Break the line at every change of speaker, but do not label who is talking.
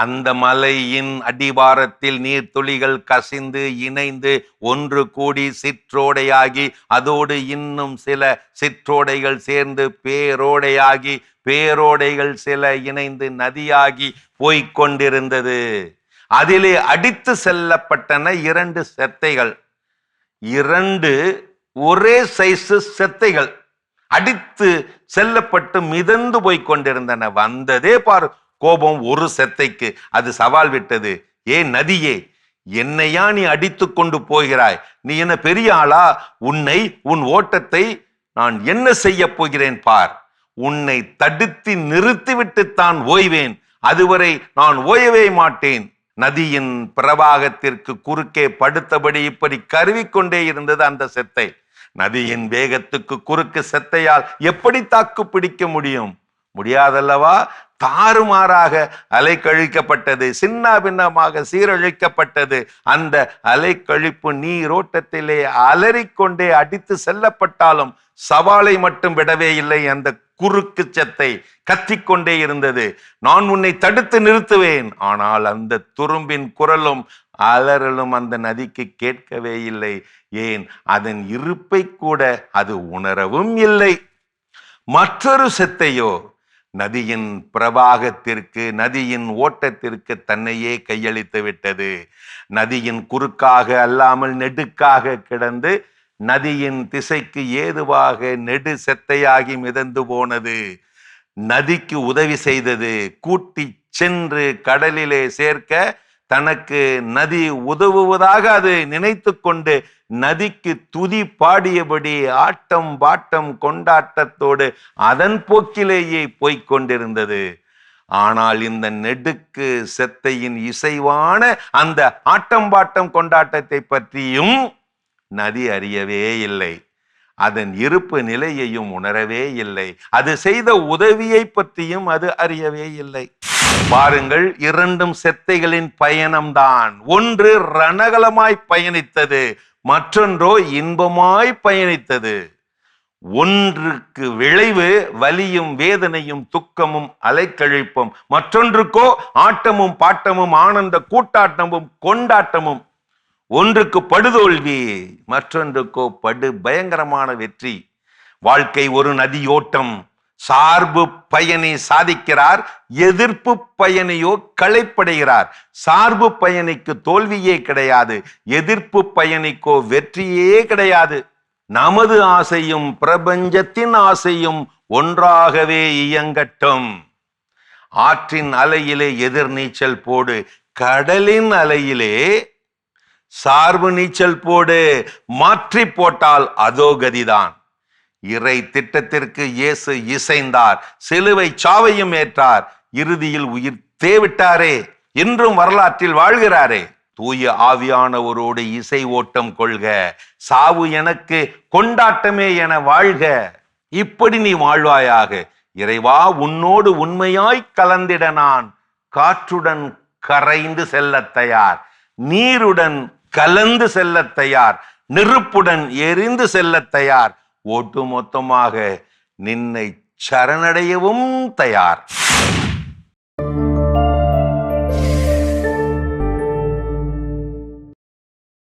அந்த மலையின் அடிவாரத்தில் நீர்த்துளிகள் கசிந்து இணைந்து ஒன்று கூடி சிற்றோடையாகி அதோடு இன்னும் சில சிற்றோடைகள் சேர்ந்து பேரோடையாகி பேரோடைகள் சில இணைந்து நதியாகி போய்கொண்டிருந்தது. அதிலே அடித்து செல்லப்பட்டன 2 செத்தைகள். 2 ஒரே சைஸ் செத்தைகள் அடித்து செல்லப்பட்டு மிதந்து போய்கொண்டிருந்தன. வந்ததே பாரு கோபம் ஒரு செத்தைக்கு. அது சவால் விட்டது, ஏன் நதியே, என்னையா நீ அடித்து கொண்டு போகிறாய்? நீ என்ன பெரிய ஆளா? உன் ஓட்டத்தை நான் என்ன செய்ய போகிறேன் பார். உன்னை தடுத்து நிறுத்திவிட்டுத்தான் ஓய்வேன். அதுவரை நான் ஓயவே மாட்டேன். நதியின் பிரவாகத்திற்கு குறுக்கே படுத்தபடி இப்படி கருவிக்கொண்டே இருந்தது அந்த செத்தை. நதியின் வேகத்துக்கு குறுக்கு செத்தையால் எப்படி தாக்கு பிடிக்க முடியும்? முடியாதல்லவா? தாறுமாறாக அலைக்கழிக்கப்பட்டது, சின்ன பின்னமாக சீரழிக்கப்பட்டது. அந்த அலைக்கழிப்பு நீரோட்டத்திலே அலறிக்கொண்டே அடித்து செல்லப்பட்டாலும் சவாலை மட்டும் விடவே இல்லை. அந்த குறுக்கு செத்தை கத்திக்கொண்டே இருந்தது, நான் உன்னை தடுத்து நிறுத்துவேன். ஆனால் அந்த துரும்பின் குரலும் அலறலும் அந்த நதிக்கு கேட்கவே இல்லை. ஏன், அதன் இருப்பை கூட அது உணரவும் இல்லை. மற்றொரு செத்தையோ நதியின் பிரவாகத்திற்கு, நதியின் ஓட்டத்திற்கு தன்னையே கையளித்து விட்டது. நதியின் குறுக்காக அல்லாமல் நெடுக்காக கிடந்து நதியின் திசைக்கு ஏதுவாக நெடு செத்தையாகி மிதந்து போனது. நதிக்கு உதவி செய்தது. கூட்டி சென்று கடலிலே சேர்க்க தனக்கு நதி உதவுவதாக அது நினைத்து கொண்டு நதிக்கு துதி பாடியபடி ஆட்டம் பாட்டம் கொண்டாட்டத்தோடு அதன் போக்கிலேயே போய்கொண்டிருந்தது. ஆனால் இந்த நெடுக்கு செத்தையின் இசைவான அந்த ஆட்டம் பாட்டம் கொண்டாட்டத்தை பற்றியும் நதி அறியவே இல்லை. அதன் இருப்பு நிலையையும் உணரவே இல்லை. அது செய்த உதவியை பற்றியும் அது அறியவே இல்லை. பாருங்கள், 2 செத்தைகளின் பயணம்தான். ஒன்று ரணகலமாய் பயணித்தது, மற்றொன்றோ இன்பமாய் பயணித்தது. ஒன்றுக்கு விளைவு வலியும் வேதனையும் துக்கமும் அலைக்கழிப்பும், மற்றொன்றுக்கோ ஆட்டமும் பாட்டமும் ஆனந்த கூட்டாட்டமும் கொண்டாட்டமும். ஒன்றுக்கு படுதோல்வி, மற்றொன்றுக்கோ படு பயங்கரமான வெற்றி. வாழ்க்கை ஒரு நதியோட்டம். சார்பு பயணி சாதிக்கிறார், எதிர்ப்பு பயணியோ களைப்படைகிறார். சார்பு பயணிக்கு தோல்வியே கிடையாது, எதிர்ப்பு பயணிக்கோ வெற்றியே கிடையாது. நமது ஆசையும் பிரபஞ்சத்தின் ஆசையும் ஒன்றாகவே இயங்கட்டும். ஆற்றின் அலையிலே எதிர் நீச்சல் போடு, கடலின் அலையிலே சார்பு நீச்சல் போடு. மாற்றி போட்டால் அதோ கதிதான். இறை திட்டத்திற்கு இயேசு இசைந்தார், சிலுவை சாவையும் ஏற்றார், இறுதியில் உயிர் தேவிட்டாரே, இன்றும் வரலாற்றில் வாழ்கிறாரே. தூய ஆவியானவரோடு இசை ஓட்டம் கொள்க, சாவு எனக்கு கொண்டாட்டமே என வாழ்க. இப்படி நீ வாழ்வாயாக. இறைவா, உன்னோடு உண்மையாய் கலந்திட நான் காற்றுடன் கரைந்து செல்ல தயார், நீருடன் கலந்து செல்ல தயார், நெருப்புடன் எரிந்து செல்ல தயார், ஒட்டு மொத்தமாக நின்னை சரணடையவும் தயார்.